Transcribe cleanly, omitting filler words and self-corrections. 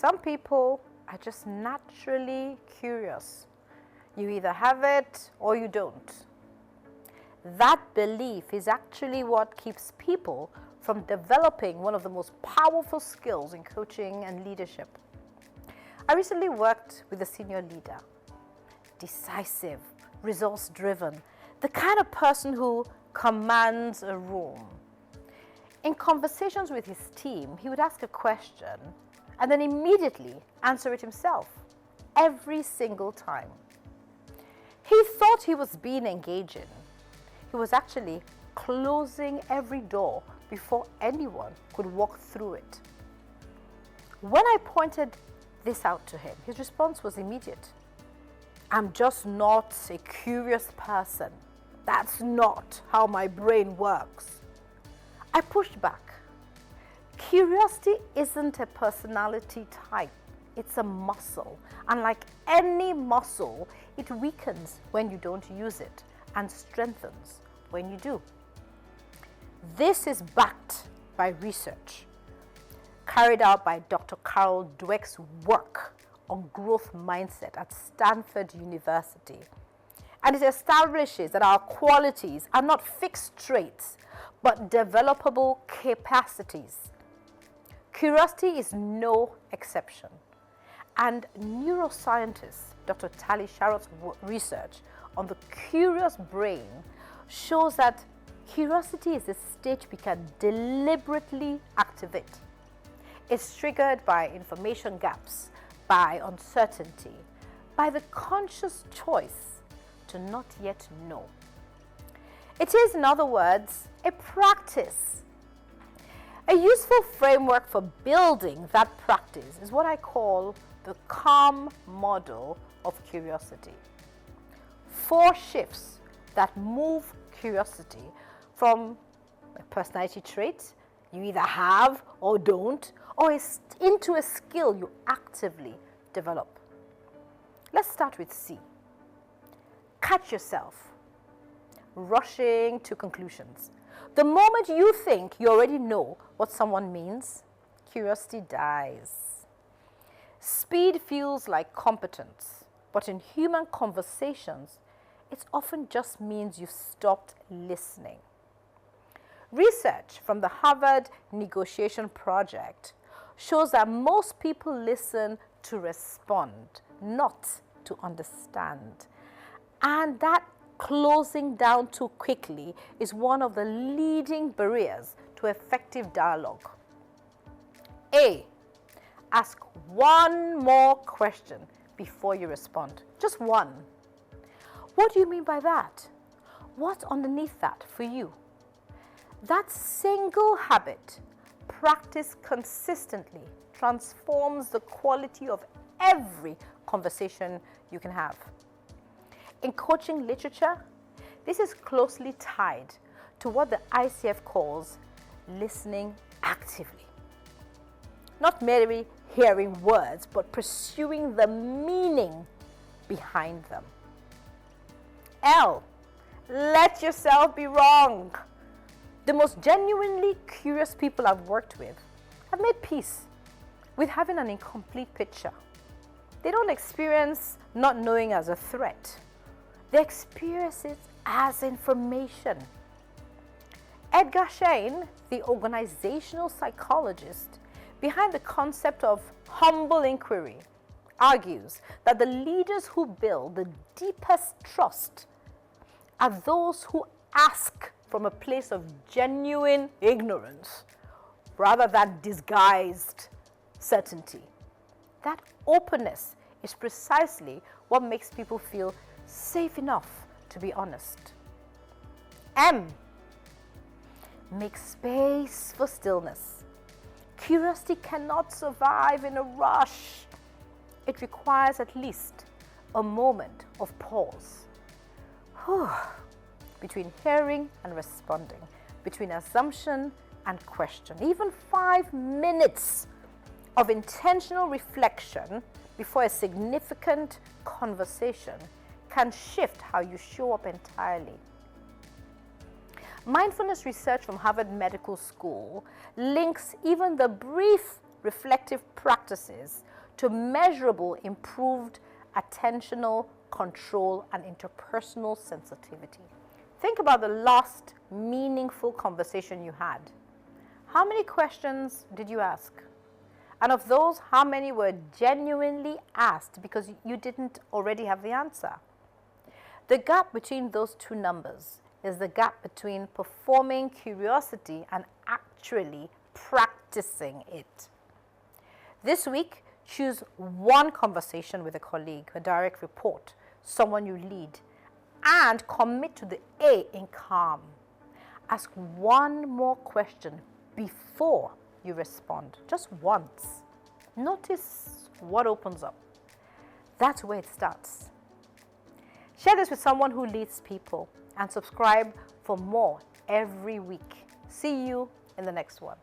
Some people are just naturally curious. You either have it or you don't. That belief is actually what keeps people from developing one of the most powerful skills in coaching and leadership. I recently worked with a senior leader, decisive, results-driven, the kind of person who commands a room. In conversations with his team, he would ask a question and then immediately answer it himself, every single time. He thought he was being engaging. He was actually closing every door before anyone could walk through it. When I pointed this out to him, his response was immediate. I'm just not a curious person. That's not how my brain works. I pushed back. Curiosity isn't a personality type. It's a muscle. And like any muscle, it weakens when you don't use it and strengthens when you do. This is backed by research carried out by Dr. Carol Dweck's work on growth mindset at Stanford University. And it establishes that our qualities are not fixed traits, but developable capacities. Curiosity is no exception. And neuroscientist Dr. Tali Sharot's research on the curious brain shows that curiosity is a state we can deliberately activate. It's triggered by information gaps, by uncertainty, by the conscious choice to not yet know. It is, in other words, a practice. A useful framework for building that practice is what I call the C.A.L.M model of curiosity. 4 shifts that move curiosity from a personality trait you either have or don't, or into a skill you actively develop. Let's start with C. Catch yourself rushing to conclusions. The moment you think you already know what someone means, curiosity dies. Speed feels like competence, but in human conversations, it often just means you've stopped listening. Research from the Harvard Negotiation Project shows that most people listen to respond, not to understand. And that closing down too quickly is one of the leading barriers to effective dialogue. A, ask one more question before you respond. Just one. What do you mean by that? What's underneath that for you? That single habit, practiced consistently, transforms the quality of every conversation you can have. In coaching literature, this is closely tied to what the ICF calls listening actively. Not merely hearing words, but pursuing the meaning behind them. L, let yourself be wrong. The most genuinely curious people I've worked with have made peace with having an incomplete picture. They don't experience not knowing as a threat. They experience it as information. Edgar Schein, the organizational psychologist behind the concept of humble inquiry, argues that the leaders who build the deepest trust are those who ask from a place of genuine ignorance rather than disguised certainty. That openness is precisely what makes people feel safe enough to be honest. M, make space for stillness. Curiosity cannot survive in a rush. It requires at least a moment of pause. Between hearing and responding, between assumption and question. Even 5 minutes of intentional reflection before a significant conversation can shift how you show up entirely. Mindfulness research from Harvard Medical School links even the brief reflective practices to measurable improved attentional control and interpersonal sensitivity. Think about the last meaningful conversation you had. How many questions did you ask? And of those, how many were genuinely asked because you didn't already have the answer? The gap between those two numbers is the gap between performing curiosity and actually practicing it. This week, choose one conversation with a colleague, a direct report, someone you lead, and commit to the A in calm. Ask one more question before you respond, just once. Notice what opens up. That's where it starts. Share this with someone who leads people and subscribe for more every week. See you in the next one.